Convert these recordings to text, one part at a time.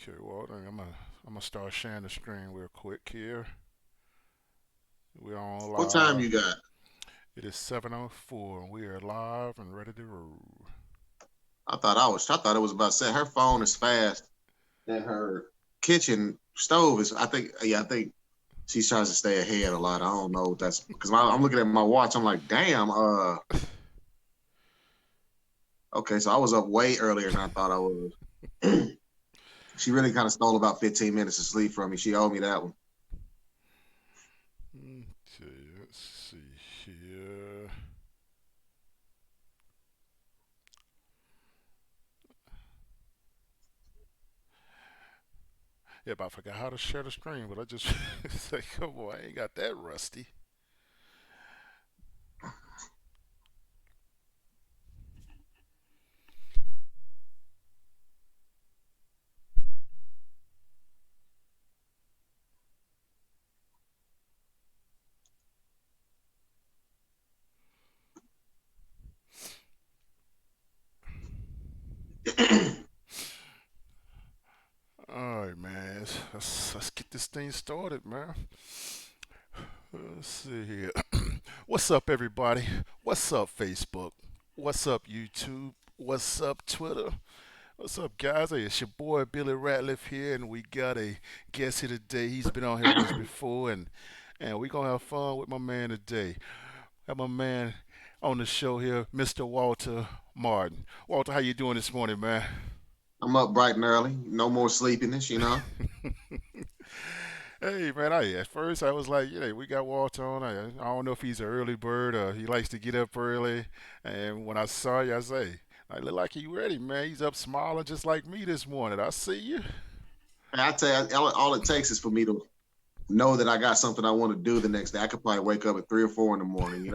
Okay, well, I'm gonna start sharing the screen real quick here. We're on What time live. you got? It is 7:04, and we are live and ready to roll. I thought it was about to say her phone is fast and her kitchen stove is. I think she tries to stay ahead a lot. I don't know. That's because I'm looking at my watch. I'm like, damn. Okay, so I was up way earlier than I thought I was. She really kind of stole about 15 minutes of sleep from me. She owed me that one. Okay, let's see here. Yeah, but I forgot how to share the screen, but I just say, come on, I ain't got that rusty. All right, man. Let's get this thing started, man. Let's see here. What's up, everybody? What's up, Facebook? What's up, YouTube? What's up, Twitter? What's up, guys? Hey, it's your boy Billy Ratliff here, and we got a guest here today. He's been on here with us before, and we gonna have fun with my man today. Have my man on the show here, Mr. Walter Martin. Walter, how you doing this morning, man? I'm up bright and early. No more sleepiness. Hey, man, at first I was like, yeah, we got Walter on. I don't know if he's an early bird or he likes to get up early. And when I saw you, I say, I look like he ready, man. He's up smiling just like me this morning. I see you. I tell you, all it takes is for me to know that I got something I want to do the next day. I could probably wake up at 3 or 4 in the morning.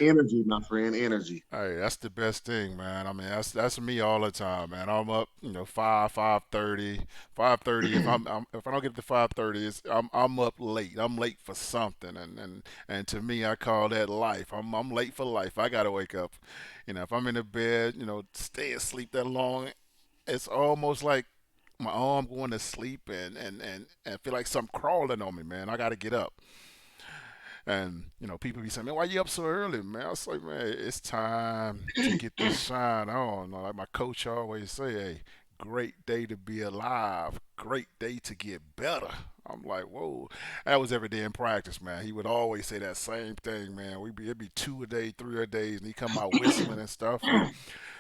Energy, my friend, energy. Hey, that's the best thing, man. I mean, that's me all the time, man. I'm up, 5:30, 5:30. If I don't get to 5:30, I'm up late. I'm late for something, and to me, I call that life. I'm late for life. I gotta wake up. If I'm in the bed, stay asleep that long, it's almost like my arm going to sleep and feel like something crawling on me, man. I gotta get up. And people be saying, "Man, why you up so early, man?" I was like, "Man, it's time to get this shine on." Like my coach always say, "Hey, great day to be alive. Great day to get better." I'm like, "Whoa!" That was every day in practice, man. He would always say that same thing, man. It'd be two a day, three a days, and he come out whistling and stuff. And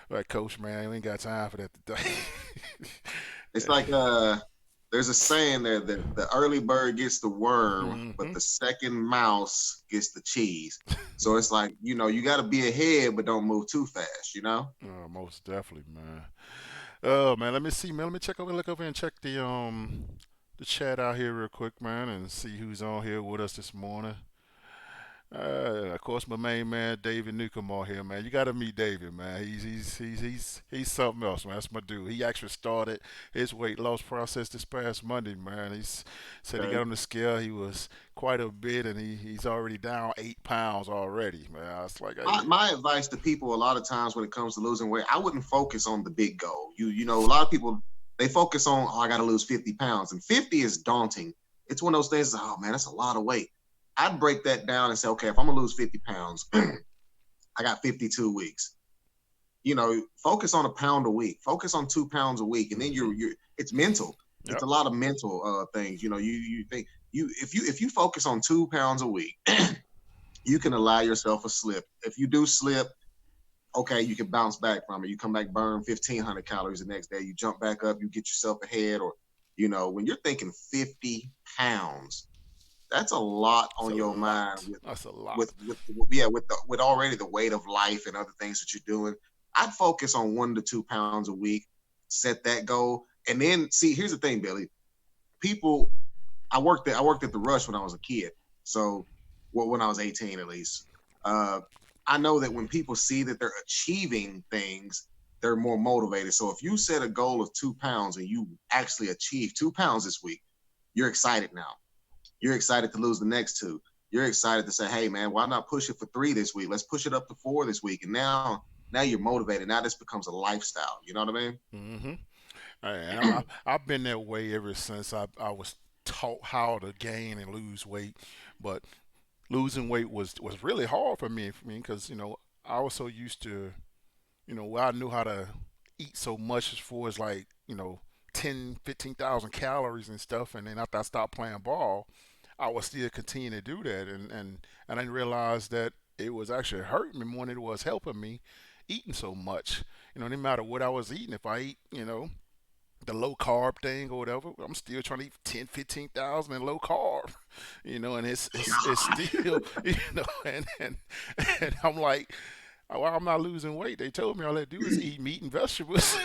like, Coach, man, we ain't got time for that today. It's like there's a saying there that the early bird gets the worm, but hmm the second mouse gets the cheese. So it's like, you got to be ahead, but don't move too fast. Most definitely, man. Oh man, let me see, man. Let me look over and check the chat out here real quick, man, and see who's on here with us this morning. Of course, my main man David Newcomb on here, man. You got to meet David, man. He's something else, man. That's my dude. He actually started his weight loss process this past Monday, man. He's said he got Okay. on the scale. He was quite a bit, and he's already down 8 pounds already, man. I was like, My, hey, my advice to people a lot of times when it comes to losing weight, I wouldn't focus on the big goal. A lot of people they focus on, oh, I got to lose 50 pounds, and 50 is daunting. It's one of those things. Oh man, that's a lot of weight. I'd break that down and say, okay, if I'm gonna lose 50 pounds, I got 52 weeks. Focus on a pound a week, focus on 2 pounds a week, and then mm-hmm, you're it's mental. It's yep, a lot of mental things. You think if you focus on 2 pounds a week, you can allow yourself a slip. If you do slip, okay, you can bounce back from it. You come back, burn 1,500 calories the next day. You jump back up, you get yourself ahead, or when you're thinking 50 pounds, that's a lot it's on a your mind lot. That's a lot. with already the weight of life and other things that you're doing. I'd focus on 1 to 2 pounds a week, set that goal, and then see. Here's the thing, Billy. People, I worked at the Rush when I was a kid, so well, when I was 18 at least. Uh, I know that when people see that they're achieving things, they're more motivated. So if you set a goal of 2 pounds and you actually achieve 2 pounds this week, you're excited now. You're excited to lose the next two. You're excited to say, hey man, why not push it for three this week? Let's push it up to four this week. And now you're motivated. Now this becomes a lifestyle. You know what I mean? hmm And I've been that way ever since I was taught how to gain and lose weight. But losing weight was really hard for me. Because I was so used to where I knew how to eat so much as far as like 10, 15,000 calories and stuff. And then after I stopped playing ball, I was still continue to do that. And I didn't realize that it was actually hurting me more than it was helping me eating so much. No matter what I was eating, if I eat, the low carb thing or whatever, I'm still trying to eat 10, 15,000 in low carb, and it's still, and I'm like, well, I'm not losing weight. They told me all I do is eat meat and vegetables.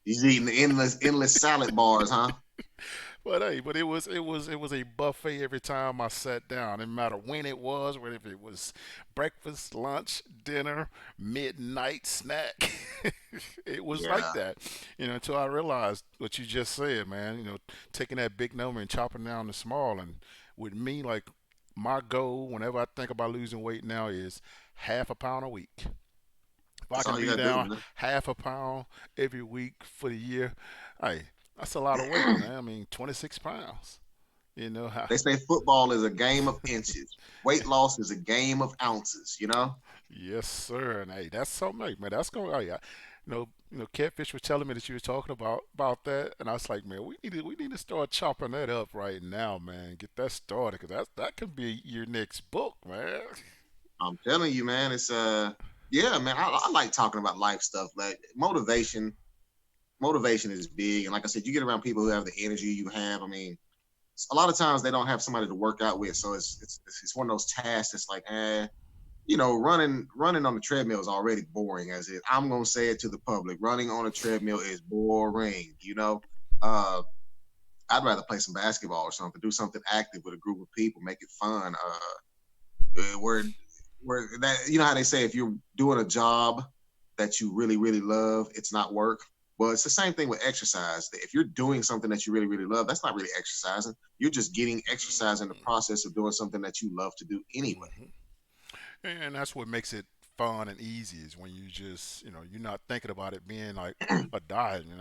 He's eating endless salad bars, huh? But hey, it was a buffet every time I sat down. No matter when it was, whether if it was breakfast, lunch, dinner, midnight snack, it was like Yeah. that. Until I realized what you just said, man. Taking that big number and chopping down the small. And with me, like my goal, whenever I think about losing weight now, is half a pound a week. If I That's can all you be gotta do, down man. half a pound every week for the year, hey, that's a lot of weight, man. I mean, 26 pounds. How? They say football is a game of inches. Weight loss is a game of ounces, you know? Yes, sir. And hey, that's something, like, man. That's going. Oh yeah, Catfish was telling me that you were talking about that, and I was like, man, we need to start chopping that up right now, man. Get that started, cause that could be your next book, man. I'm telling you, man, it's yeah, man. I like talking about life stuff. Like motivation is big. And like I said, you get around people who have the energy you have. I mean, a lot of times they don't have somebody to work out with. So it's one of those tasks that's like, running on the treadmill is already boring as it. I'm gonna say it to the public. Running on a treadmill is boring, you know. Uh I'd rather play some basketball or something, do something active with a group of people, make it fun. Where that how they say if you're doing a job that you really really love, it's not work. Well, it's the same thing with exercise. If you're doing something that you really really love, that's not really exercising. You're just getting exercise in the process of doing something that you love to do anyway. Mm-hmm. And that's what makes it fun and easy is when you just you're not thinking about it being like a diet, and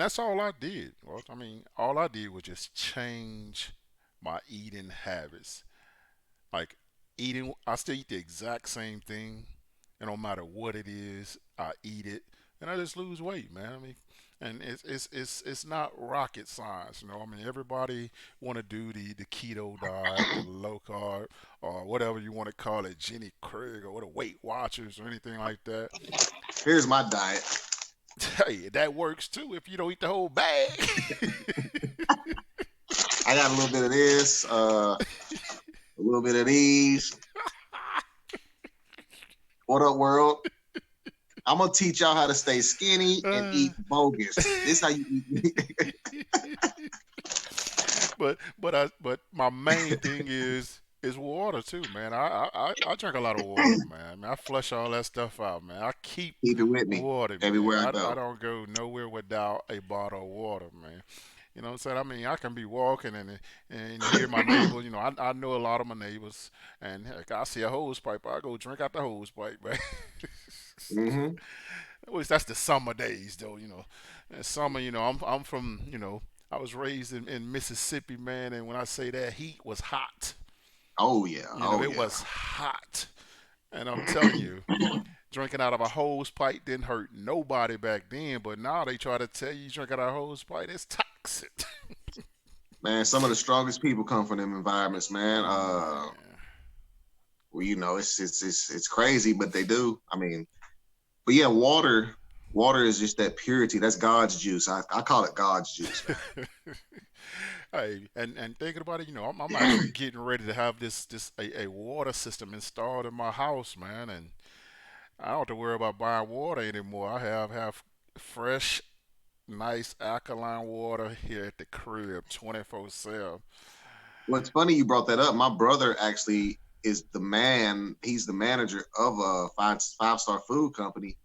that's all I did. Well, I mean, all I did was just change my eating habits. Like eating, I still eat the exact same thing, and no matter what it is, I eat it, and I just lose weight, man. I mean, and it's not rocket science, I mean, everybody want to do the keto diet, the low carb, or whatever you want to call it, Jenny Craig or what, a Weight Watchers or anything like that. Here's my diet. Hey, that works too if you don't eat the whole bag. I got a little bit of this, a little bit of these. What up, world? I'm gonna teach y'all how to stay skinny and Uh, eat bogus. This how you eat. but my main thing is water too, man. I drink a lot of water, man. I mean, I flush all that stuff out, man. I keep Keep it with me water, everywhere man. I I go. don't go nowhere without a bottle of water, man. You know what I'm saying? I mean, I can be walking and hear my neighbors. I know a lot of my neighbors, and heck, I see a hose pipe, I go drink out the hose pipe, man. Hmm. At least that's the summer days, though. And summer, I'm from, I was raised in Mississippi, man, and when I say that heat was hot, Oh yeah. Oh it yeah. was hot. And I'm telling you, drinking out of a hose pipe didn't hurt nobody back then, but now they try to tell you drink out of a hose pipe, it's toxic. Man, some of the strongest people come from them environments, man. Man. Well, it's crazy, but they do. I mean, but yeah, water is just that purity. That's God's juice. I call it God's juice, Hey, and thinking about it, I'm actually man. getting ready to have a water system installed in my house, man, and I don't have to worry about buying water anymore. I have fresh, nice alkaline water here at the crib, 24/7. What's funny you brought that up. My brother actually is the man. He's the manager of a five-star food company,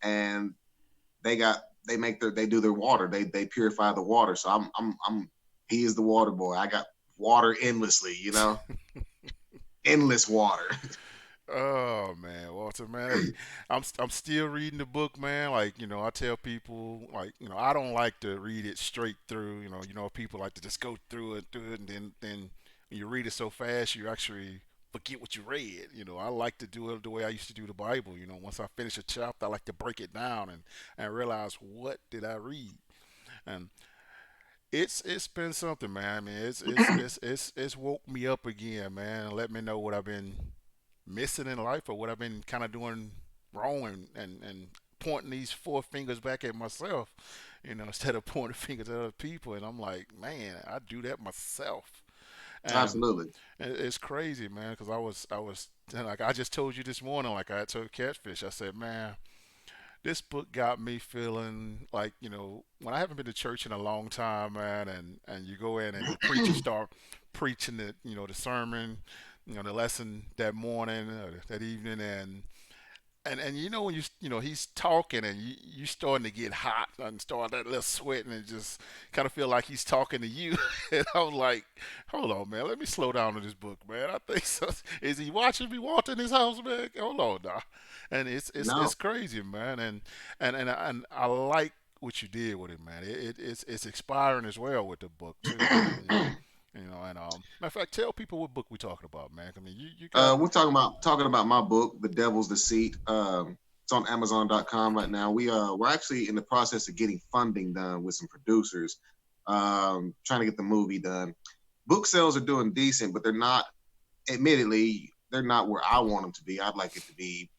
and they do their water. They purify the water. So I'm he is the water boy. I got water endlessly. Endless water. Oh man, Walter, man, hey, I'm still reading the book, man. Like I tell people, like I don't like to read it straight through. People like to just go through it, and then when you read it so fast, you actually forget what you read. I like to do it the way I used to do the Bible. Once I finish a chapter, I like to break it down and realize what did I read, and it's been something, man. I mean, it's woke me up again, man, and let me know what I've been missing in life or what I've been kind of doing wrong and pointing these four fingers back at myself, instead of pointing fingers at other people. And I'm like, man, I do that myself. And Absolutely. it's crazy, man, because I was like I just told you this morning, like I told Catfish, I said, man, this book got me feeling like when I haven't been to church in a long time, man, and you go in and the preacher start preaching the sermon, the lesson that morning or that evening, and when he's talking and you starting to get hot and start that little sweating and just kind of feel like he's talking to you. And I was like, hold on, man, let me slow down on this book, man. I think so. Is he watching me walk in his house, man? Hold on now. And it's No. crazy, man. And I like what you did with it, man. It's expiring as well with the book too, man. And matter of fact, tell people what book we talking about, man. I mean, you got. We're talking about my book, The Devil's Deceit. It's on Amazon.com right now. We're actually in the process of getting funding done with some producers, trying to get the movie done. Book sales are doing decent, but they're not. Admittedly, they're not where I want them to be. I'd like it to be,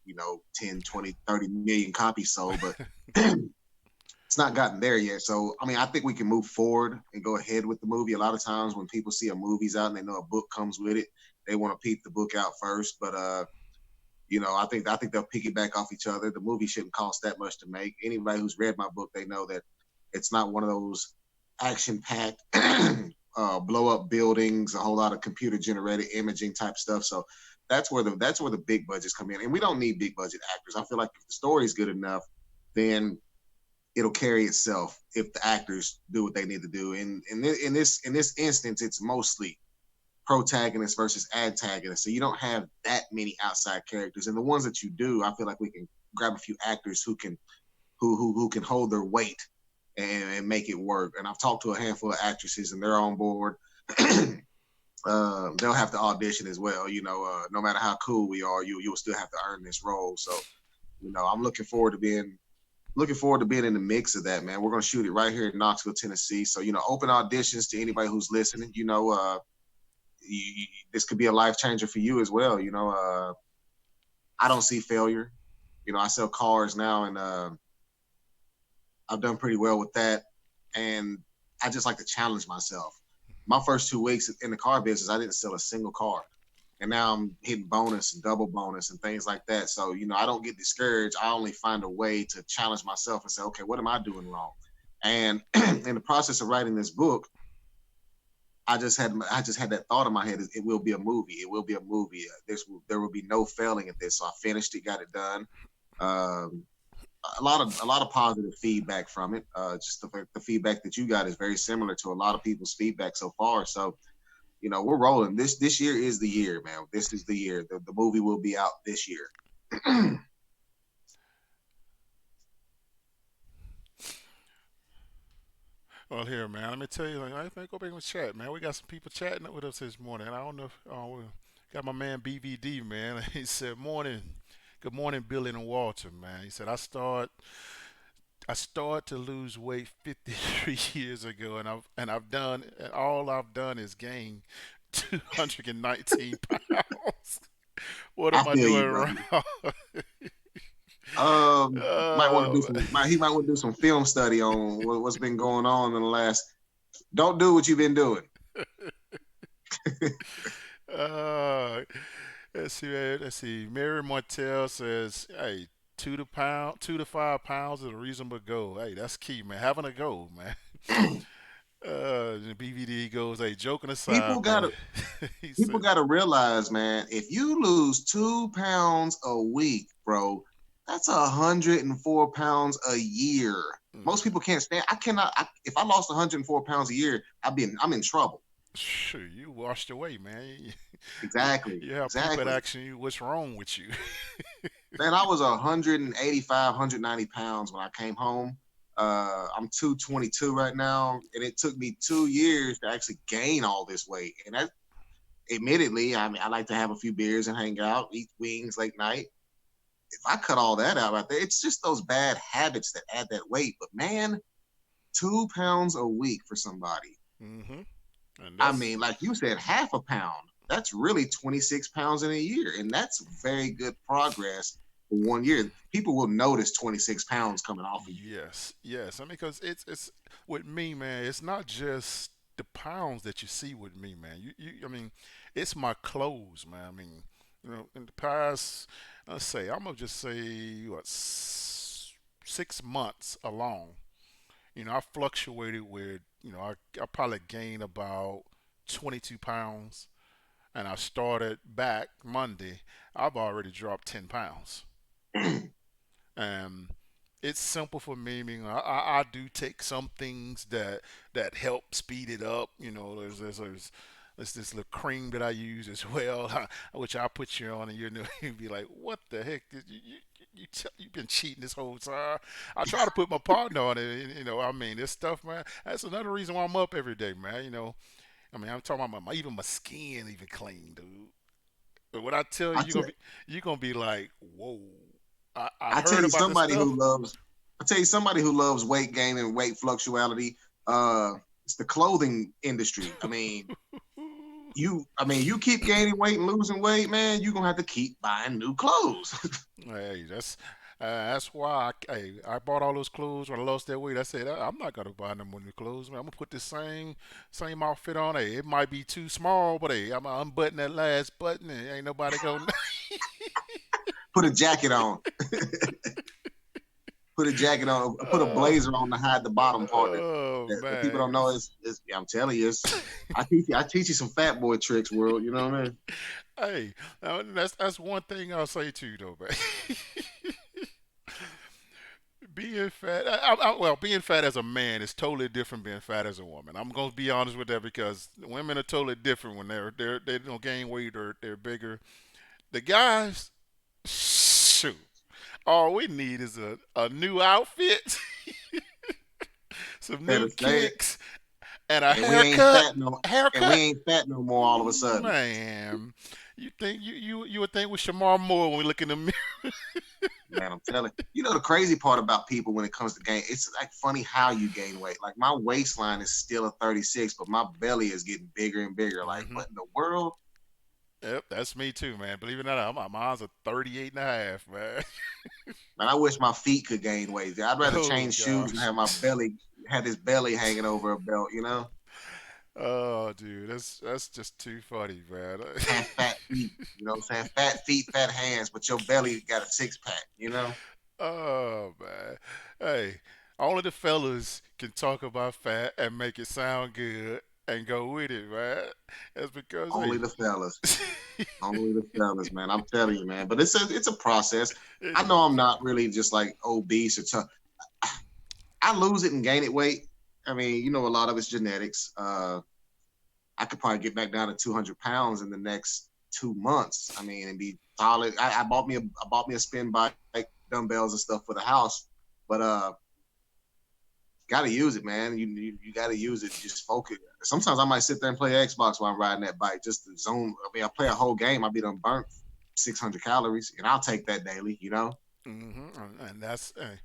10, 20, 30 million copies sold, but it's not gotten there yet. So, I mean, I think we can move forward and go ahead with the movie. A lot of times when people see a movie's out and they know a book comes with it, they want to peep the book out first. But I think they'll piggyback off each other. The movie shouldn't cost that much to make. Anybody who's read my book, they know that it's not one of those action-packed blow up buildings, a whole lot of computer generated imaging type stuff. So that's where the big budgets come in. And we don't need big budget actors. I feel like if the story is good enough, then it'll carry itself if the actors do what they need to do. And in this instance, it's mostly protagonist versus antagonist. So you don't have that many outside characters. And the ones that you do, I feel like we can grab a few actors who can hold their weight and make it work. And I've talked to a handful of actresses and they're on board. They'll have to audition as well. No matter how cool we are, you'll still have to earn this role. So, I'm looking forward to being in the mix of that, man. We're gonna shoot it right here in Knoxville, Tennessee. So, open auditions to anybody who's listening. This could be a life changer for you as well. I don't see failure. I sell cars now, and I've done pretty well with that. And I just like to challenge myself. My first 2 weeks in the car business, I didn't sell a single car. And now I'm hitting bonus and double bonus and things like that. So, I don't get discouraged. I only find a way to challenge myself and say, okay, what am I doing wrong? And in the process of writing this book, I just had that thought in my head. It will be a movie. It will be a movie. There will be no failing at this. So I finished it, got it done. Um, a lot of positive feedback from it. Just the feedback that you got is very similar to a lot of people's feedback so far. So we're rolling. This year is the year, man. This is the year. The movie will be out this year. Well, here, man. Let me tell you, like, I think go back and chat, man. We got some people chatting with us this morning. I don't know if we got my man BVD, man. He said, "Morning, good morning, Billy and Walter, man." He said, I start to lose weight 53 years ago, and all I've done is gain 219 pounds. What I am I feel you, doing brother. wrong?" Might want to do Oh, some. He might want to do some film study on what's been going on in the last. Don't do what you've been doing. uh, let's see. Let's see. Mary Martell says, "Hey, 2 to 5 pounds is a reasonable goal. Hey, that's key, man. Having a goal, man." The BVD goes, "Hey, joking people aside, man." gotta He people said, gotta realize, man, if you lose 2 pounds a week, bro, that's 104 pounds a year. Most mm, people can't stand. I cannot. If I lost 104 pounds a year, I'm in trouble. "Sure, you washed away, man." you, Exactly. you have people Exactly. asking you what's wrong with you. Man, I was 185, 190 pounds when I came home. I'm 222 right now, and it took me 2 years to actually gain all this weight. And that, admittedly, I mean, I like to have a few beers and hang out, eat wings late night. If I cut all that out right there, it's just those bad habits that add that weight. But man, 2 pounds a week for somebody. Hmm. And I that's mean, like you said, half a pound. That's really 26 pounds in a year. And that's very good progress for 1 year. People will notice 26 pounds coming off of you. yes, yes. I mean, because it's with me, man. It's not just the pounds that you see with me, man. I mean, it's my clothes, man. I mean, in the past, let's say, I'm gonna just say what 6 months alone. I fluctuated with, I probably gained about 22 pounds, and I started back Monday. I've already dropped 10 pounds. And it's simple for me. I mean, I do take some things that help speed it up. There's this little cream that I use as well, which I put you on, and you'd be like, "What the heck? You've been cheating this whole time." I try to put my partner on it. I mean, this stuff, man. That's another reason why I'm up every day, man. I mean, I'm talking about even my skin even clean, dude. But what I tell you, I tell, you're gonna be like, "Whoa." I I tell heard you about this somebody stuff. who loves I tell you somebody who loves weight gain and weight fluctuality. It's the clothing industry. You keep gaining weight and losing weight, man, you're gonna have to keep buying new clothes. Hey, that's why I bought all those clothes when I lost that weight. I said I'm not gonna buy no more new clothes, man. I'm gonna put the same outfit on. Hey, it might be too small, but hey, I'm gonna unbutton that last button, and ain't nobody gonna. Put a jacket on. Put a jacket on. Put a uh, blazer on to hide the bottom part oh that people don't man. know is I'm telling you, I teach you some fat boy tricks, world. You know what I mean? Hey, that's one thing I'll say to you though, man. Being fat, well, being fat as a man is totally different being fat as a woman. I'm gonna be honest with that because women are totally different when they don't gain weight or they're bigger. The guys, shoot, all we need is a new outfit, some new Better say it. kicks, and a And we ain't haircut. fat no and we Haircut, ain't fat no more all of a sudden. man. You think you would think with Shamar Moore when we look in the mirror? Man, I'm telling you. You know the crazy part about people when it comes to gain, it's like funny how you gain weight. Like my waistline is still a 36, but my belly is getting bigger and bigger. Like, Hmm. what in the world? Yep, that's me too, man. Believe it or not, mine's a 38 and a half, man. Man, I wish my feet could gain weight. I'd rather Oh change shoes and gosh. have this belly hanging over a belt, Oh, dude, that's just too funny, man. Have fat feet, you know what I'm saying? Fat feet, fat hands, but your belly got a six pack. Oh man. Hey, only the fellas can talk about fat and make it sound good and go with it, man. That's because Only hey, the fellas. Only the fellas, man. I'm telling you, man. But it's a process. it I know I'm is, not man. really just like obese or tough. I lose it and gain it weight. I mean, a lot of it's genetics. I could probably get back down to 200 pounds in the next 2 months. I mean, and be solid. I bought me a spin bike, dumbbells and stuff for the house, but got to use it, man. You got to use it. Just focus. Sometimes I might sit there and play Xbox while I'm riding that bike, just to zone. I mean, I play a whole game. I'll be done burnt 600 calories, and I'll take that daily. And that's hey.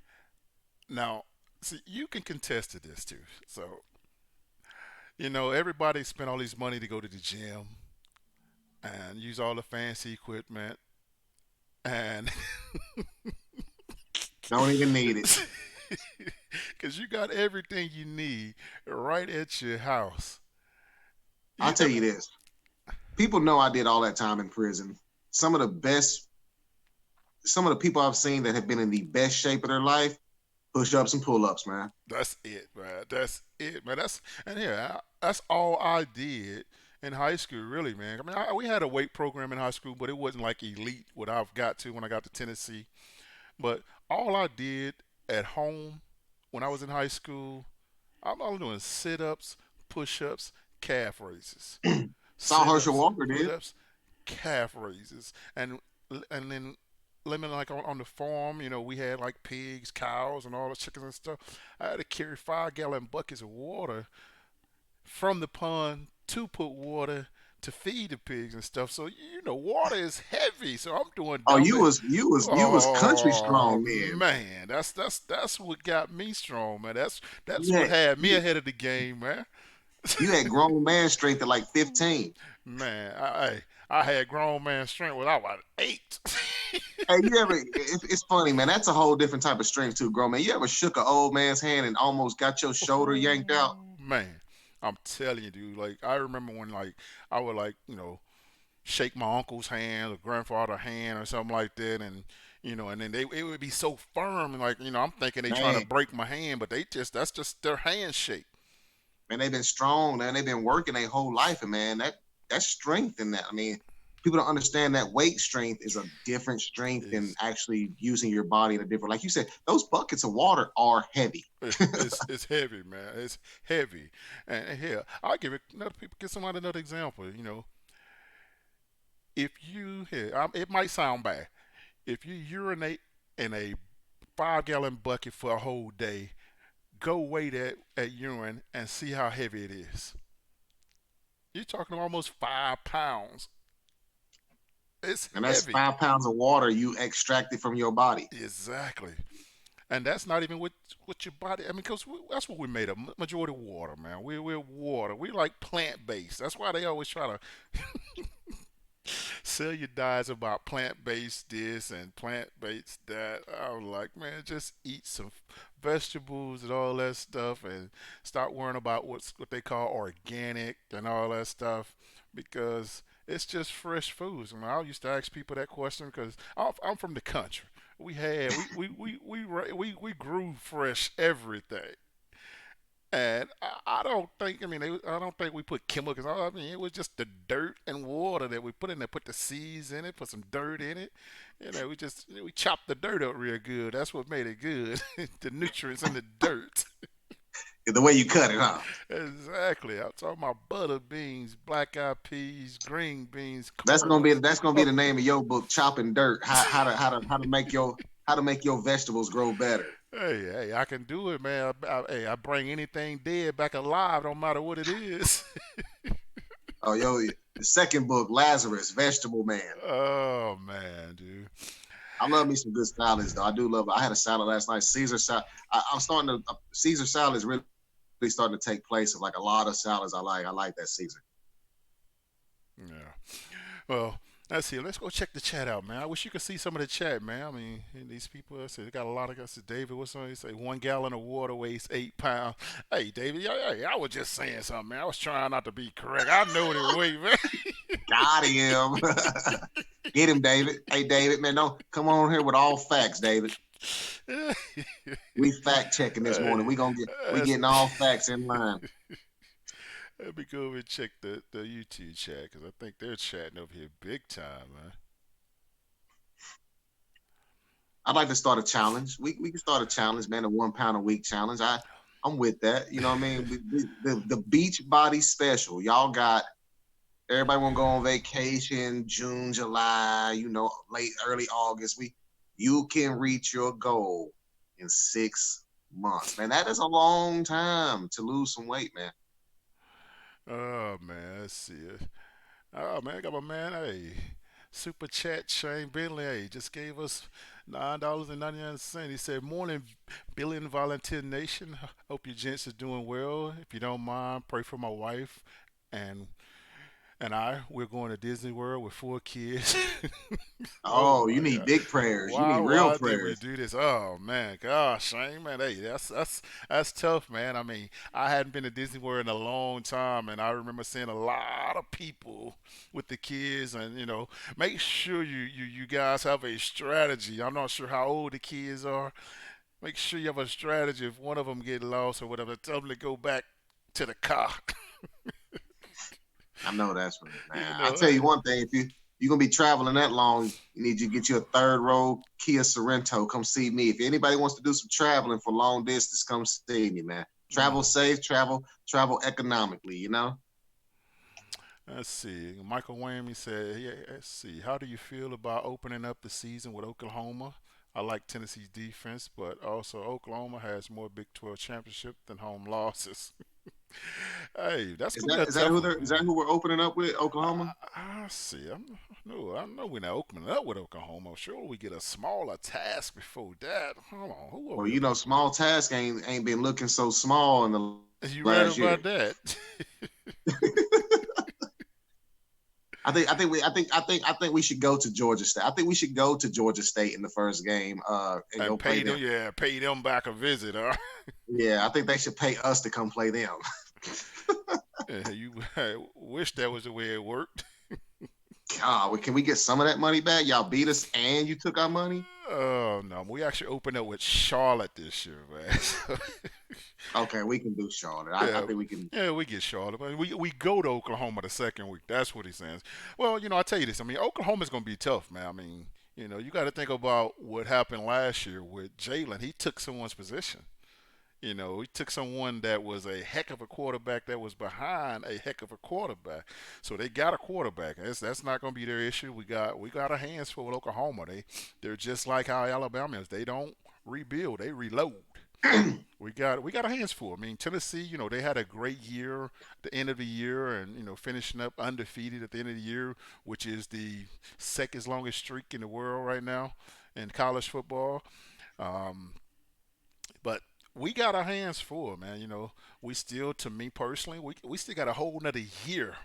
Now, see, you can contest to this too. So, everybody spent all this money to go to the gym and use all the fancy equipment and Don't even need it. because you got everything you need right at your house. I'll You, tell you this. People know I did all that time in prison. Some of the best, some of the people I've seen that have been in the best shape of their life, push ups and pull ups, man. that's it, man. That's it, man. That's all I did in high school, really, man. I mean, we had a weight program in high school, but it wasn't like elite what I've got to when I got to Tennessee. But all I did at home when I was in high school, I'm doing sit ups, push ups, calf raises. Saw Sit Herschel ups, Walker push did. ups. calf raises, and then living like on the farm, we had like pigs, cows, and all the chickens and stuff. I had to carry 5 gallon buckets of water from the pond to put water to feed the pigs and stuff. So water is heavy. So I'm doing Oh, dumb. you was country Oh strong then. man, that's what got me strong, man. That's You what had had me you, ahead of the game, man. you had grown man strength at like 15. Man, I had grown man strength when I was 8. Hey, it's funny, man. That's a whole different type of strength too, grown man. You ever shook an old man's hand and almost got your shoulder yanked out? Oh man, I'm telling you, dude. Like I remember when like I would like shake my uncle's hand or grandfather's hand or something like that, and then it would be so firm, and like I'm thinking they trying to Man, break my hand, but that's just their handshake. man, they've been strong, man. They've been working their whole life, and man, that's strength in that. I mean, people don't understand that weight strength is a different strength than It's actually using your body in a different. Like you said, those buckets of water are heavy. it's heavy, man. It's heavy, and here I'll give it another people give somebody another example. If you here, it might sound bad. If you urinate in a 5 gallon bucket for a whole day, go weigh that at urine and see how heavy it is. You're talking almost 5 pounds. It's And that's heavy. 5 pounds of water you extracted from your body. Exactly. And that's not even with your body. I mean, because that's what we made of. Majority water, man. We're water. We like plant based. That's why they always try to sell your diets about plant based this and plant based that. I was like, man, just eat some vegetables and all that stuff, and start worrying about what they call organic and all that stuff, because it's just fresh foods. I used to ask people that question because I'm from the country. We grew fresh everything. And I don't think, I don't think we put chemicals. I mean, it was just the dirt and water that we put in there. Put the seeds in it, put some dirt in it. We chopped the dirt up real good. That's what made it good. The nutrients in the dirt. The way you cut it, huh? Exactly. I'm talking about butter beans, black eyed peas, green beans, That's gonna be corners. that's gonna be Oh, the name of your book, Chopping Dirt. How to make your vegetables grow better. hey, I can do it, man. I bring anything dead back alive, no matter what it is. Oh, yo, the second book, Lazarus, Vegetable Man. Oh man, dude. I love me some good salads, though. I do love. I had a salad last night, Caesar salad. I'm starting to Caesar salad is really starting to take place of like a lot of salads I like. I like that Caesar. Yeah. Well, let's see. Let's go check the chat out, man. I wish you could see some of the chat, man. I mean, these people, I said, they got a lot of guys. David, what's on? He say 1 gallon of water weighs 8 pounds. Hey, David, yeah, I was just saying something, man. I was trying not to be correct. I know the weight, man. Got him. Get him, David. Hey, David, man, don't come on here with all facts, David. We fact checking this morning. Hey, We that's, getting all facts in line. let me go over and check the YouTube chat because I think they're chatting over here big time, man. I'd like to start a challenge. We can start a challenge, man. A 1 pound a week challenge. I'm with that. You know what I mean? The beach body special. Y'all got everybody want to go on vacation June, July. Late early August. You can reach your goal in 6 months, man. That is a long time to lose some weight, man. Oh man, let's see. Oh man, I got my man. Hey, super chat Shane Bentley. Hey, just gave us $9.99. He said, "Morning, Billion Volunteer Nation. Hope you gents are doing well. If you don't mind, pray for my wife and we're going to Disney World with 4 kids." Oh Oh, you my need God! big prayers. You need real Why did we prayers. do this? Oh man, gosh, Shane, man, hey, that's tough, man. I mean, I hadn't been to Disney World in a long time, and I remember seeing a lot of people with the kids, and make sure you guys have a strategy. I'm not sure how old the kids are. Make sure you have a strategy. If one of them get lost or whatever, tell them to go back to the car. I know that's right, man. I tell you Hey, one thing: if you're gonna be traveling that long, you need to get you a third row Kia Sorrento. Come see me. If anybody wants to do some traveling for long distance, come see me, man. Travel mm. safe, travel economically. Let's see. Michael Whammy said, yeah, let's see. How do you feel about opening up the season with Oklahoma? I like Tennessee's defense, but also Oklahoma has more Big 12 championship than home losses. Hey, that's Is gonna be that a is that tough who one. they're is that who we're opening up with? Oklahoma? I see. I know we're not opening up with Oklahoma. Sure, we get a smaller task before that. Hold on, who are Well, we you know, opening small task ain't been looking so small in the up? You read last about year. that? I think we should go to Georgia State. I think we should go to Georgia State in the first game, and And go play pay them. them, yeah, pay them back a visit, huh? Yeah, I think they should pay us to come play them. Yeah, you wish that was the way it worked. God, can we get some of that money back? Y'all beat us and you took our money. Oh no, we actually opened up with Charlotte this year, man. Okay, we can do Charlotte. I Yeah, think we can. yeah, we get Charlotte, but we go to Oklahoma the second week. That's what he's saying. Well, I tell you this. I mean, Oklahoma's going to be tough, man. I mean, you got to think about what happened last year with Jalen. He took someone's position. He took someone that was a heck of a quarterback that was behind a heck of a quarterback. So they got a quarterback. That's not going to be their issue. We got our hands full with Oklahoma. They're just like how Alabama is. They don't rebuild. They reload. We got our hands full. I mean, Tennessee, they had a great year at the end of the year, and finishing up undefeated at the end of the year, which is the second longest streak in the world right now in college football. Um, but we got our hands full, man. We still, to me personally, we still got a whole nother year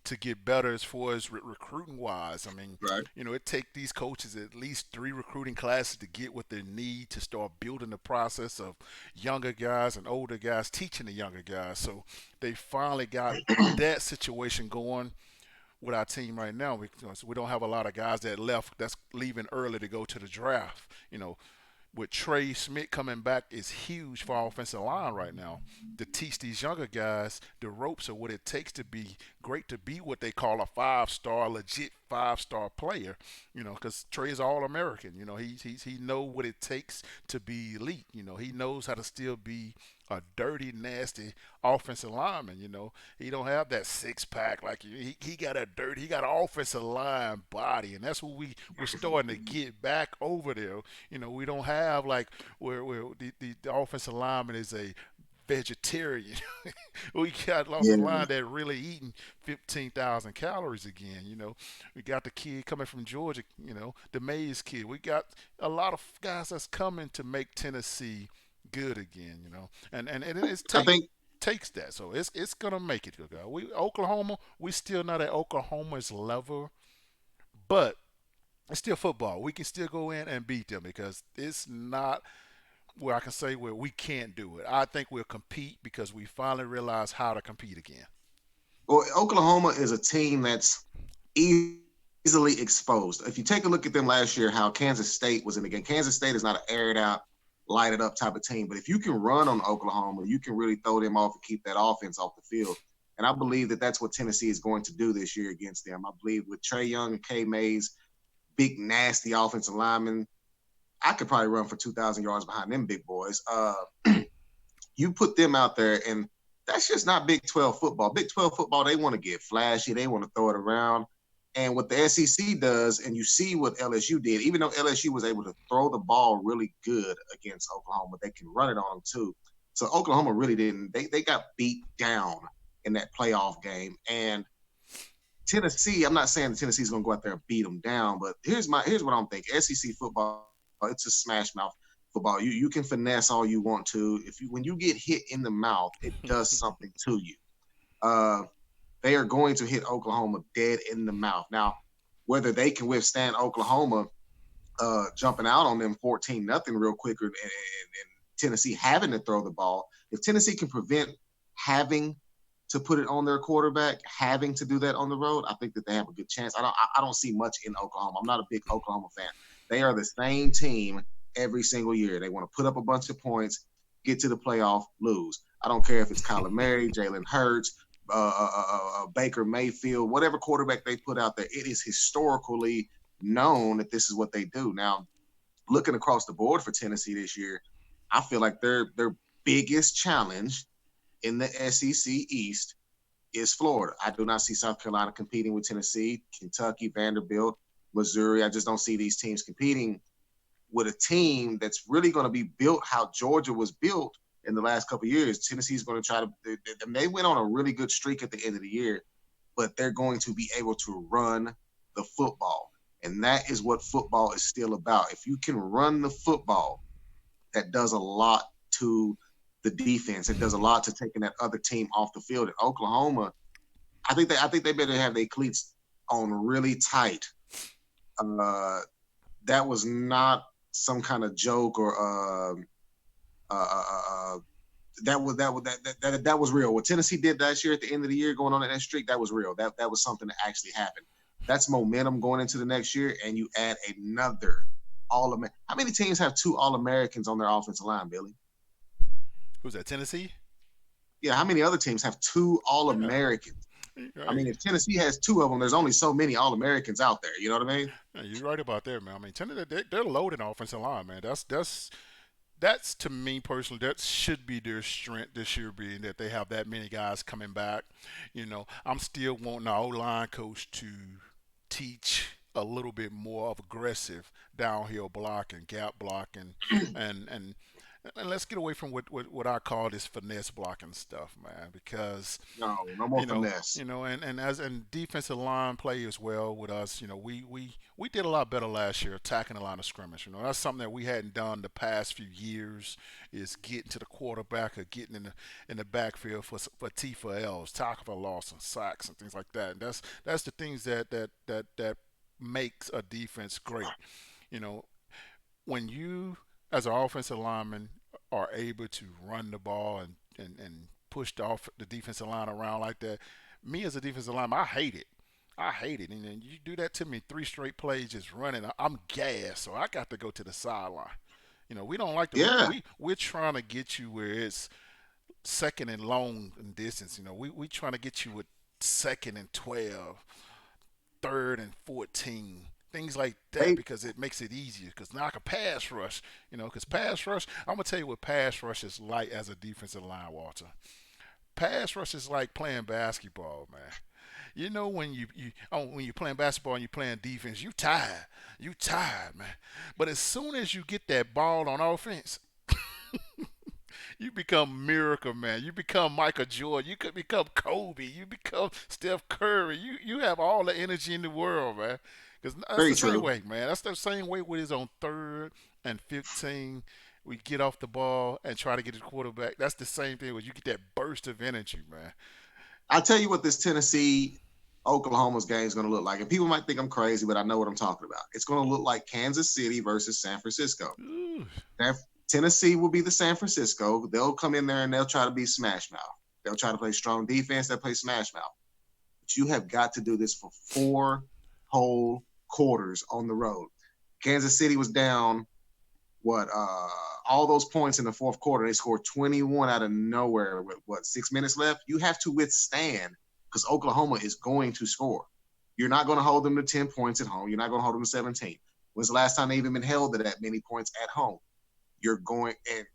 to get better as far as recruiting wise. I mean, Right. it take these coaches at least three recruiting classes to get what they need to start building the process of younger guys and older guys teaching the younger guys. So they finally got that situation going with our team right now. We don't have a lot of guys that left that's leaving early to go to the draft. With Trey Smith coming back is huge for our offensive line right now. To teach these younger guys the ropes of what it takes to be great, to be what they call a five-star, legit five-star player. Because Trey is all American. He know what it takes to be elite. He knows how to still be a dirty, nasty offensive lineman. He don't have that six pack like you. He got a dirty. He got an offensive line body, and that's what we're starting to get back over there. We don't have like where the offensive lineman is a vegetarian. We got Yeah, offensive line that really eating 15,000 calories again. We got the kid coming from Georgia. The Mays kid. We got a lot of guys that's coming to make Tennessee good again. And it's I think. takes that. So it's gonna make it good. We Oklahoma. We still not at Oklahoma's level, but it's still football. We can still go in and beat them because it's not where I can say where we can't do it. I think we'll compete because we finally realize how to compete again. Well, Oklahoma is a team that's easily exposed. If you take a look at them last year, how Kansas State was in the game. Kansas State is not an aired out, lighted up type of team, but if you can run on Oklahoma, you can really throw them off and keep that offense off the field. And I believe that that's what Tennessee is going to do this year against them. I believe with Trey Young and K Mays, big nasty offensive linemen, I could probably run for 2,000 yards behind them big boys. You put them out there, and that's just not Big 12 football. Big 12 football, they want to get flashy, they want to throw it around. And what the SEC does, and you see what LSU did, even though LSU was able to throw the ball really good against Oklahoma, they can run it on them too. So Oklahoma really didn't. They got beat down in that playoff game. And Tennessee, I'm not saying Tennessee's going to go out there and beat them down, but here's what I'm thinking. SEC football, it's a smash mouth football. You can finesse all you want to. When you get hit in the mouth, it does something to you. Uh, they are going to hit Oklahoma dead in the mouth. Now, whether they can withstand Oklahoma jumping out on them 14-0 real quicker and Tennessee having to throw the ball, if Tennessee can prevent having to put it on their quarterback, having to do that on the road, I think that they have a good chance. I don't see much in Oklahoma. I'm not a big Oklahoma fan. They are the same team every single year. They want to put up a bunch of points, get to the playoff, lose. I don't care if it's Kyler Murray, Jalen Hurts, Baker Mayfield, whatever quarterback they put out there. It is historically known that this is what they do. Now, looking across the board for Tennessee this year, I feel like their biggest challenge in the SEC East is Florida. I do not see South Carolina competing with Tennessee, Kentucky, Vanderbilt, Missouri. I just don't see these teams competing with a team that's really going to be built how Georgia was built in the last couple of years. Tennessee's going to try to. They went on a really good streak at the end of the year, but they're going to be able to run the football, and that is what football is still about. If you can run the football, that does a lot to the defense. It does a lot to taking that other team off the field. In Oklahoma, I think they better have their cleats on really tight. Uh, that was not some kind of joke or uh, uh, uh, that was real. What Tennessee did last year at the end of the year, going on that streak, that was real. That was something that actually happened. That's momentum going into the next year, and you add another all American. How many teams have two All Americans on their offensive line, Billy? Who's that? Tennessee? Yeah, how many other teams have two All Yeah. Americans? I Right. mean, if Tennessee has two of them, there's only so many All Americans out there. You know what I mean? Yeah, you're right about that, man. I mean, Tennessee, they're loaded offensive line, man. That's to me personally, that should be their strength this year, being that they have that many guys coming back. I'm still wanting the O line coach to teach a little bit more of aggressive downhill blocking, gap blocking, and and let's get away from what I call this finesse blocking stuff, man, because No, no more finesse. and as and defensive line play as well with us. We did a lot better last year attacking the line of scrimmage. That's something that we hadn't done the past few years, is getting to the quarterback or getting in the backfield for T for L's, tackle for loss and sacks and things like that. And that's the things that makes a defense great. You know, when you as an offensive lineman are able to run the ball and push the defensive line around like that, me as a defensive lineman, I hate it. I hate it. And then you do that to me three straight plays just running. I'm gassed, so I got to go to the sideline. We don't like to. Yeah, We're trying to get you where it's second and long in distance. We trying to get you with second and 12, third and 14, things like that, they because it makes it easier. Because now I can pass rush, because pass rush, I'm going to tell you what pass rush is like as a defensive line, Walter. Pass rush is like playing basketball, man. When you're playing basketball and you're playing defense, you tired, man. But as soon as you get that ball on offense, you become miracle, man. You become Michael Jordan. You could become Kobe. You become Steph Curry. You have all the energy in the world, man. Because that's very the same true. way, man. That's the same way with his on third and 15. We get off the ball and try to get the quarterback. That's the same thing where you get that burst of energy, man. I'll tell you what this Tennessee Oklahoma's game is going to look like. And people might think I'm crazy, but I know what I'm talking about. It's going to look like Kansas City versus San Francisco. Ooh. Tennessee will be the San Francisco. They'll come in there and they'll try to be smash mouth. They'll try to play strong defense. They'll play smash mouth. But you have got to do this for four whole quarters on the road. Kansas City was down all those points in the fourth quarter. They scored 21 out of nowhere with 6 minutes left. You have to withstand because Oklahoma is going to score. You're not going to hold them to 10 points at home. You're not going to hold them to 17. When's the last time they even been held to that many points at home? You're going and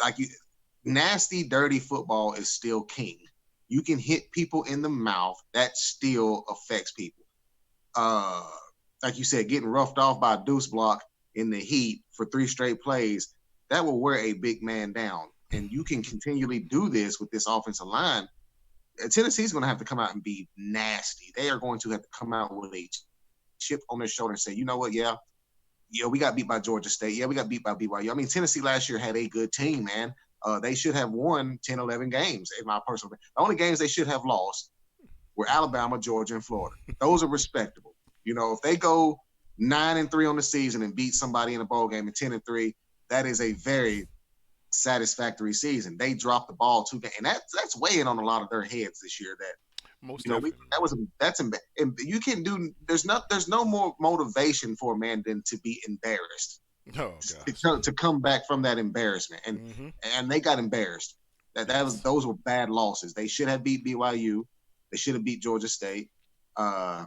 like you nasty, dirty football is still king. You can hit people in the mouth. That still affects people. Uh, like you said, getting roughed off by a deuce block in the heat for three straight plays, that will wear a big man down. And you can continually do this with this offensive line. Tennessee's going to have to come out and be nasty. They are going to have to come out with a chip on their shoulder and say, you know what, yeah, we got beat by Georgia State. Yeah, we got beat by BYU. I mean, Tennessee last year had a good team, man. They should have won 10, 11 games, in my personal opinion. The only games they should have lost were Alabama, Georgia, and Florida. Those are respectable. If they go 9-3 on the season and beat somebody in a bowl game at 10-3, that is a very satisfactory season. They dropped the ball too, and that's weighing on a lot of their heads this year. That Most we definitely, that was that's and you can do. There's no more motivation for a man than to be embarrassed man. Oh gosh. to come back from that embarrassment, and Mm-hmm. and they got embarrassed. That was Yes. those were bad losses. They should have beat BYU. They should have beat Georgia State. Uh,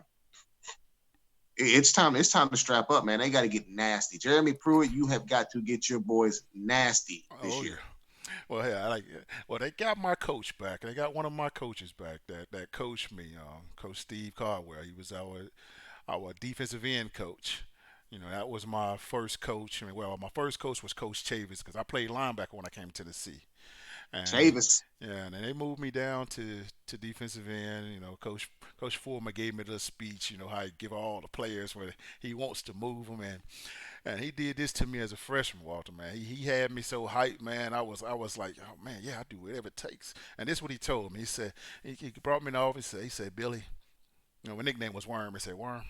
it's time to strap up, man. They got to get nasty. Jeremy Pruitt, you have got to get your boys nasty this Oh year. yeah. Well, yeah, I like. Well, they got my coach back. They got one of my coaches back that coached me. Coach Steve Caldwell. He was our defensive end coach. You know, that was my first coach. I mean, well, my first coach was Coach Chavis because I played linebacker when I came to Tennessee. And Chavis. yeah, and then they moved me down to defensive end. You know, Coach Foreman gave me the speech. You know how he give all the players where he wants to move them, and he did this to me as a freshman, Walter. Man, he had me so hyped, man. I was like, oh man, yeah, I do whatever it takes. And this is what he told me. He said he brought me in the office. He said, Billy, you know, my nickname was Worm. He said, Worm,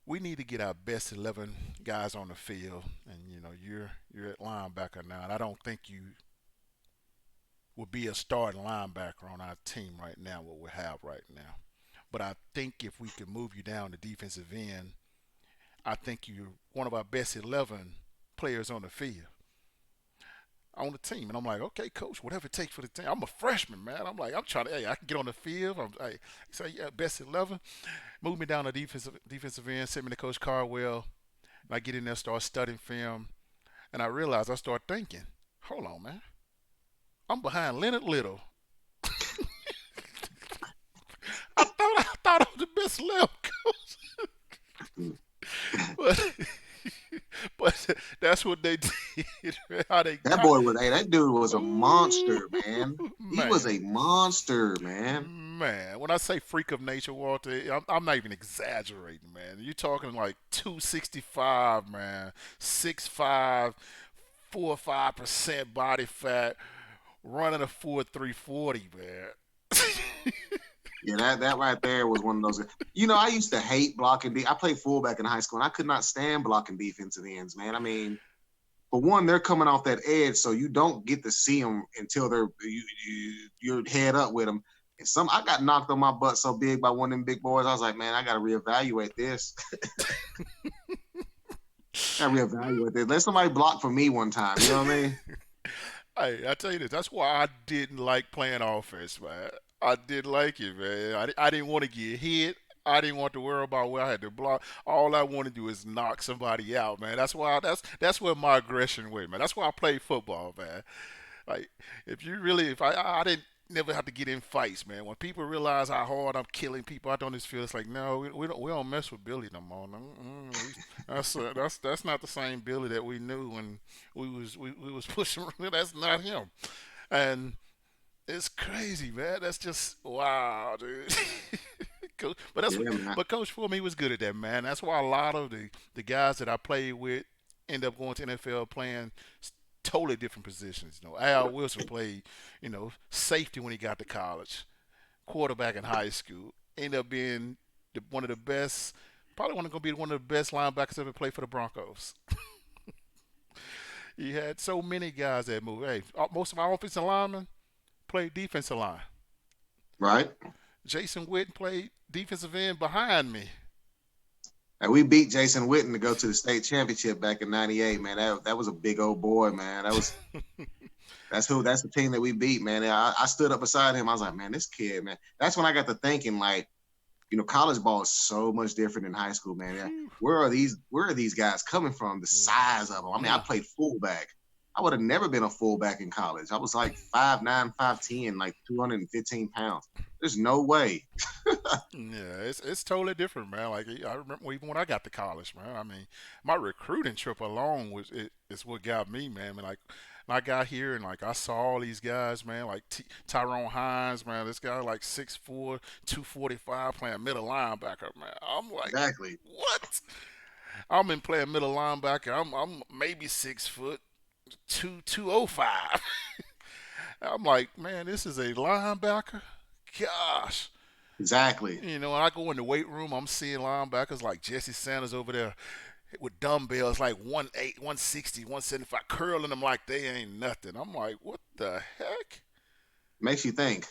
we need to get our best 11 guys on the field, and you know you're at linebacker now, and I don't think you will be a starting linebacker on our team right now, what we have right now. But I think if we can move you down to defensive end, I think you're one of our best 11 players on the field, on the team. And I'm like, okay, coach, whatever it takes for the team. I'm a freshman, man. I'm like, I'm trying to, hey, I can get on the field. He said, yeah, best 11. Move me down to defensive end, send me to Coach Cardwell. And I get in there, start studying film. And I realize I start thinking, hold on, man. I'm behind Leonard Little. I thought I was the best left coach. but but that's what they did. How they That got boy was, hey, that dude was a ooh, monster, man. He was man. a monster, man. Man, when I say freak of nature, Walter, I'm not even exaggerating, man. You're talking like 265, man, 6'5", 4 or 5% body fat, running a 4.340, man. Yeah, that right there was one of those. You know, I used to hate blocking. I played fullback in high school, and I could not stand blocking defensive ends, man. I mean, for one, they're coming off that edge, so you don't get to see them until you're head up with them. And I got knocked on my butt so big by one of them big boys. I was like, man, I got to reevaluate this. I got to reevaluate this. Let somebody block for me one time. You know what I mean? Hey, I tell you this. That's why I didn't like playing offense, man. I didn't like it, man. I didn't want to get hit. I didn't want to worry about where I had to block. All I want to do is knock somebody out, man. That's where my aggression went, man. That's why I play football, man. Like if I didn't never have to get in fights, man. When people realize how hard I'm killing people, I don't just feel it's like no, we don't mess with Billy no more. No, that's not the same Billy that we knew when we was pushing. That's not him, and it's crazy, man. That's just wow, dude. But that's what, Yeah, man. but Coach Foreman, he was good at that, man. That's why a lot of the guys that I played with end up going to NFL playing totally different positions. You know, Al Wilson played, you know, safety when he got to college, quarterback in high school. Ended up being one of the best, probably going to be one of the best linebackers ever played for the Broncos. He had so many guys that moved. Hey, most of our offensive linemen played defensive line. Right? Jason Witten played defensive end behind me. And we beat Jason Witten to go to the state championship back in '98, man. That was a big old boy, man. That's the team that we beat, man. I stood up beside him. I was like, man, this kid, man. That's when I got to thinking, like, you know, college ball is so much different than high school, man. Yeah, where are these guys coming from? The size of them. I mean, I Mm. played fullback. I would have never been a fullback in college. I was like 5'9", 5'10", like 215 pounds. There's no way. Yeah, it's totally different, man. Like I remember even when I got to college, man. I mean, my recruiting trip alone is what got me, man. I mean, like when I got here and like I saw all these guys, man. Like Tyrone Hines, man. This guy like 6'4", 245, playing middle linebacker, man. I'm like, Exactly. what? I'm in playing middle linebacker. I'm maybe 6 foot, 205. I'm like, man, this is a linebacker. Gosh. Exactly. You know, when I go in the weight room, I'm seeing linebackers like Jesse Sanders over there with dumbbells like 180, 160, 175, curling them like they ain't nothing. I'm like, what the heck? Makes you think.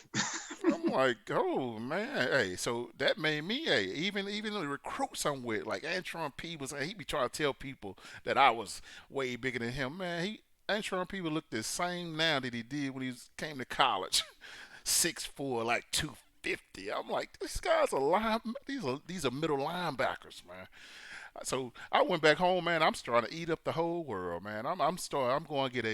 I'm like, oh man, hey. So that made me, hey, even the recruits I'm with, like Antron Peebles, he be trying to tell people that I was way bigger than him. Man, Antron Peebles looked the same now that he did when came to college. 6'4", like 250. I'm like, these guys are these are middle linebackers, man. So I went back home, man. I'm starting to eat up the whole world, man. I'm going to get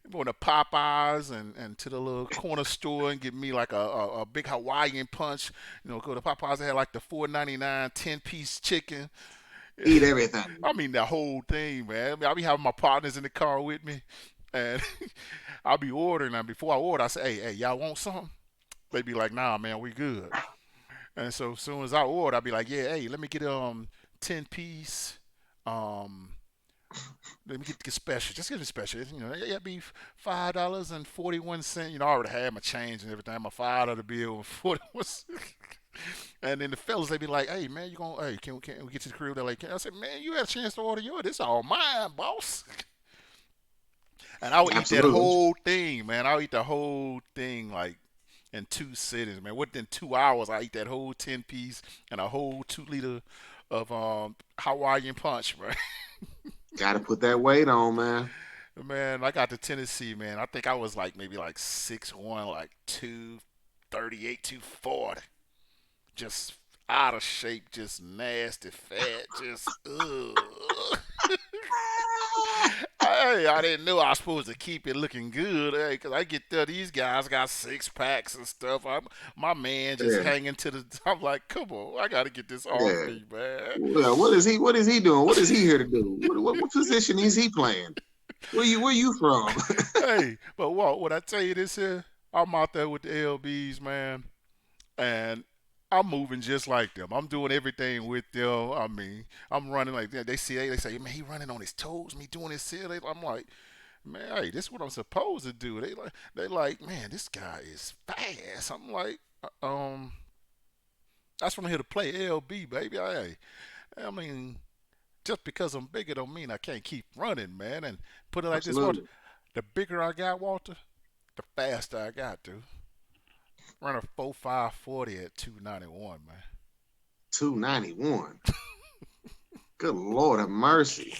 I'm going to Popeyes and to the little corner store and get me like a big Hawaiian punch. Go to Popeyes. They had like the 4.99 10-piece chicken. Eat everything. I mean the whole thing, man. I mean, I'll be having my partners in the car with me, and I'll be ordering. And before I order, I say, "Hey, y'all want something?" They be like, "Nah, man, we good." And so as soon as I order, I'll be like, "Yeah, hey, let me get 10-piece. Um, let me get special. Just get a special. It'd be $5.41. I already had my change and everything. My $5 bill and 41 cents. And then the fellas, they be like, "Hey, man, hey, can we get to the crib?" They're like, I said, "Man, you had a chance to order yours. This all mine, boss." And I would eat that Absolutely. whole thing, man. I would eat the whole thing like in 2 sittings, man. Within 2 hours, I eat that whole 10-piece and a whole 2 liter of Hawaiian punch, man. Got to put that weight on, man. Man, I got to Tennessee, man. I think I was like maybe like 6'1", like 238, 240. Just out of shape, just nasty, fat, just ugh. Hey, I didn't know I was supposed to keep it looking good, hey, cause I get there, these guys got 6 packs and stuff. My man just Yeah, hanging to the. I'm like, come on, I gotta get this off yeah. me, man. Well, what is he? What is he doing? What is he here to do? What position is he playing? Where you from? Hey, but what I tell you this here, I'm out there with the LBs, man, and I'm moving just like them. I'm doing everything with them. I mean, I'm running like that. They say, man, he running on his toes. Me doing his heel. I'm like, man, hey, this is what I'm supposed to do. They like, man, this guy is fast. I'm like, that's when I'm here to play LB, baby. I mean, just because I'm bigger don't mean I can't keep running, man. And put it like this, Walter, Absolutely. the bigger I got, Walter, the faster I got, to run a 4.5 40 at 291, man. 291. Good Lord have mercy.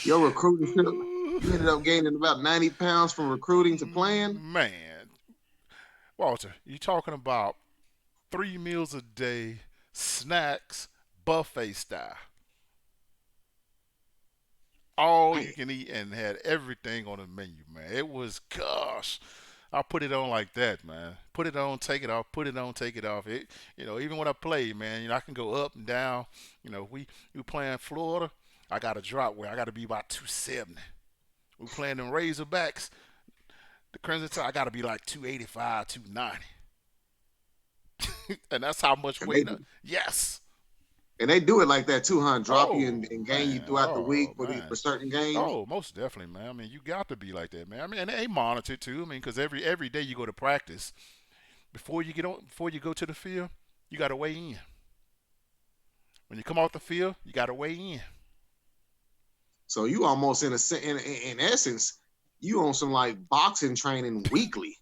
Your recruiting trip, you ended up gaining about 90 pounds from recruiting to playing. Man, Walter, you talking about 3 meals a day, snacks, buffet style, all Man, you can eat, and had everything on the menu, man. It was, gosh, I put it on like that, man. Put it on, take it off. Put it on, take it off. Even when I play, man, I can go up and down. We playing Florida. I got to drop where I got to be about 270. We playing them Razorbacks, the Crimson Tide. I got to be like 285, 290, and that's how much and weight. Yes. they do it like that too, huh? Drop you Oh and gain you man. throughout the week Oh for man. certain games. Oh, most definitely, man. I mean, you got to be like that, man. I mean, and they monitor too. I mean, because every day you go to practice, before you go to the field, you got to weigh in. When you come off the field, you got to weigh in. So you almost in essence, you on some like boxing training weekly.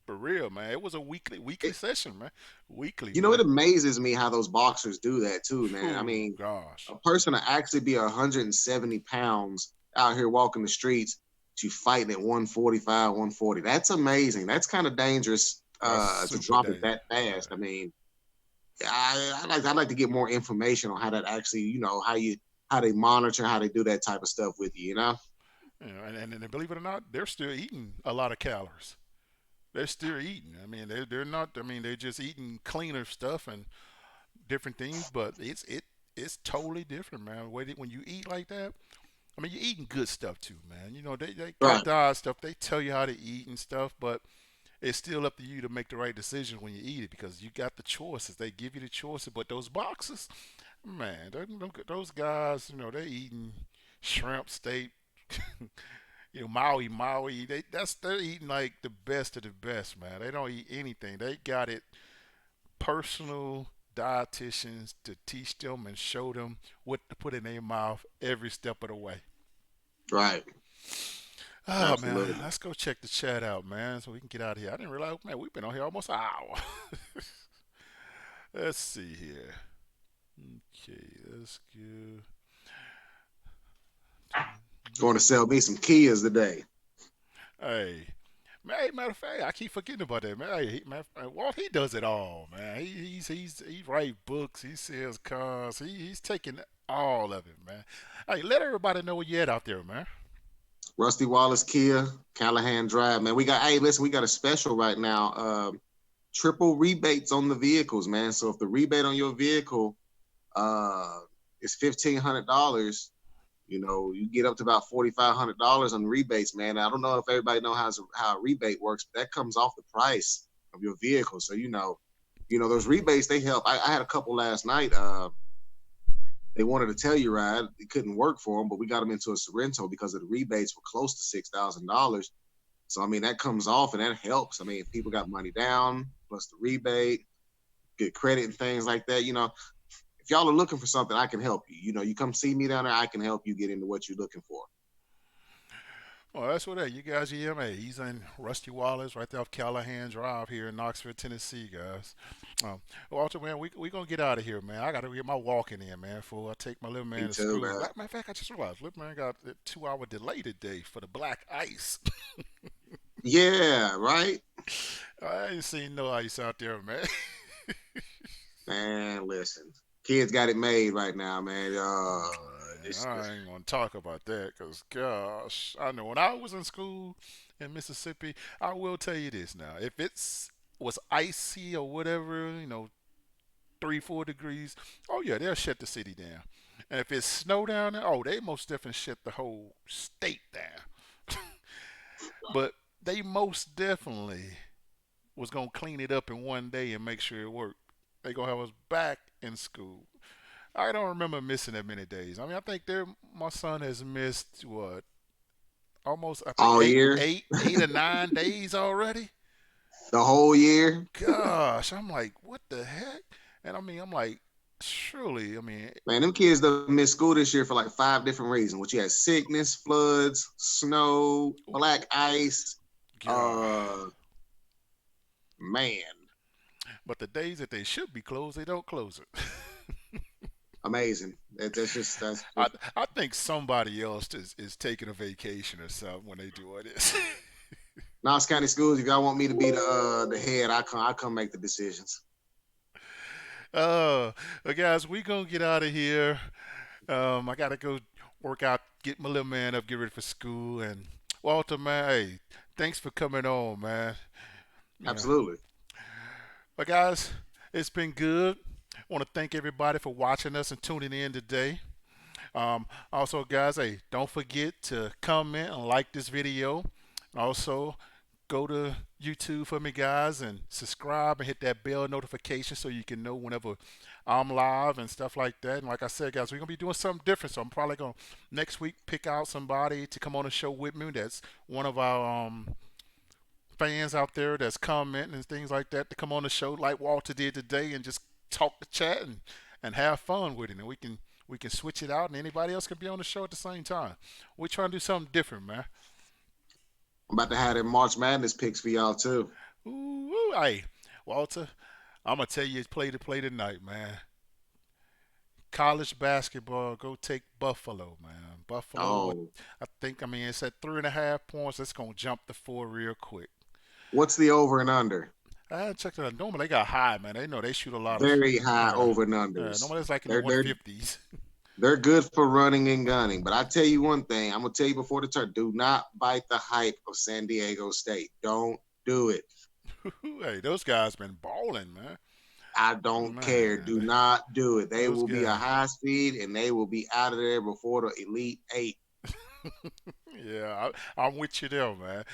For real, man. It was a weekly It, session, man. Weekly, it man. amazes me how those boxers do that too, man. I Oh mean, gosh. a person to actually be 170 pounds out here walking the streets to fighting at 145, 140. That's amazing. That's kind of dangerous That's to super drop it dangerous. that fast. I mean, I'd like to get more information on how that actually, how they monitor, how they do that type of stuff with you, you know? And believe it or not, they're still eating a lot of calories. They're still eating. I mean, they're not. I mean, they're just eating cleaner stuff and different things. But it's totally different, man. When you eat like that, I mean, you're eating good stuff too, man. They got Right. diet stuff. They tell you how to eat and stuff, but it's still up to you to make the right decision when you eat it because you got the choices. They give you the choices, but those boxes, man, those guys, they eating shrimp, steak, Maui. They're eating like the best of the best, man. They don't eat anything. They got it personal dietitians to teach them and show them what to put in their mouth every step of the way. Right. Oh man, Absolutely. let's go check the chat out, man, so we can get out of here. I didn't realize, man, we've been on here almost an hour. Let's see here. Okay, let's go. Going to sell me some Kias today. Hey, Man, hey, matter of fact, I keep forgetting about that, man. Hey, Walt, he does it all, man. He write books, he sells cars, he's taking all of it, man. Hey, let everybody know where you at out there, man. Rusty Wallace Kia, Callahan Drive, man. We got, hey, listen, we got a special right now. Triple rebates on the vehicles, man. So if the rebate on your vehicle uh, is $1,500, you get up to about $4,500 on rebates, man. I don't know if everybody know how a rebate works, but that comes off the price of your vehicle. So those rebates they help. I had a couple last night. They wanted to tell you ride, it couldn't work for them, but we got them into a Sorrento because of the rebates were close to $6,000. So I mean that comes off and that helps. I mean, if people got money down plus the rebate, good credit and things like that. If y'all are looking for something, I can help you. You come see me down there, I can help you get into what you're looking for. Well, that's what that. You guys, EMA. He's in Rusty Wallace, right there off Callahan Drive here in Knoxville, Tennessee, guys. Walter, man, we gonna get out of here, man. I gotta get my walking in, man. Before I take my little Me man to too, school. man. Matter of fact, I just realized, little man got a 2 hour delay today for the black ice. Yeah, right. I ain't seen no ice out there, man. Man, listen, kids got it made right now, man. Man, I ain't gonna talk about that, cause gosh, I know when I was in school in Mississippi, I will tell you this now: if it's was icy or whatever, 3, 4 degrees, oh yeah, they'll shut the city down. And if it's snow down there, oh, they most definitely shut the whole state down. But they most definitely was gonna clean it up in one day and make sure it worked. They gonna have us back in school. I don't remember missing that many days. I mean, I think my son has missed what almost I think all year, eight or 9 days already. the whole year. Gosh, I'm like, what the heck? And I mean, I'm like, surely, I mean, Man, them kids done missed school this year for like five different reasons. Which you had sickness, floods, snow, black ice. God. Uh, man, But the days that they should be closed, they don't close it. amazing. That's just. I I think somebody else is taking a vacation or something when they do all this. Knox County Schools. If y'all want me to be the head, I come make the decisions. But guys, we gonna get out of here. I gotta go work out, get my little man up, get ready for school. And Walter, man, hey, thanks for coming on, man. Yeah. Absolutely. But guys, it's been good. I want to thank everybody for watching us and tuning in today. Also, guys, hey, don't forget to comment and like this video. Also, go to YouTube for me, guys, and subscribe and hit that bell notification so you can know whenever I'm live and stuff like that. And like I said, guys, we're gonna be doing something different. So I'm probably gonna next week pick out somebody to come on the show with me. That's one of our fans out there that's commenting and things like that to come on the show like Walter did today and just talk the chat and have fun with it. And we can switch it out and anybody else can be on the show at the same time. We're trying to do something different, man. I'm about to have them March Madness picks for y'all too. Ooh, hey, Walter, I'm gonna tell you, it's play tonight, man. College basketball, go take Buffalo, man. Buffalo, Oh, I think, I mean, it's at 3.5 points. It's gonna jump to 4 real quick. what's the over and under? I checked it out. Normally they got high, man. They know they shoot a lot of. Very high Yeah, over and yeah. unders. Normally it's like in the They're they're 150s. they're good for running and gunning. But I tell you one thing, I'm gonna tell you before the turn: do not bite the hype of San Diego State. Don't do it. Hey, those guys been balling, man. I don't care. Do Man, not do it. They those will be a guys. high speed and they will be out of there before the Elite Eight. Yeah, I'm with you there, man.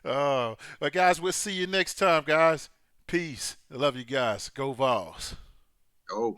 But guys, we'll see you next time, guys. Peace. I love you guys. Go Vols. Oh.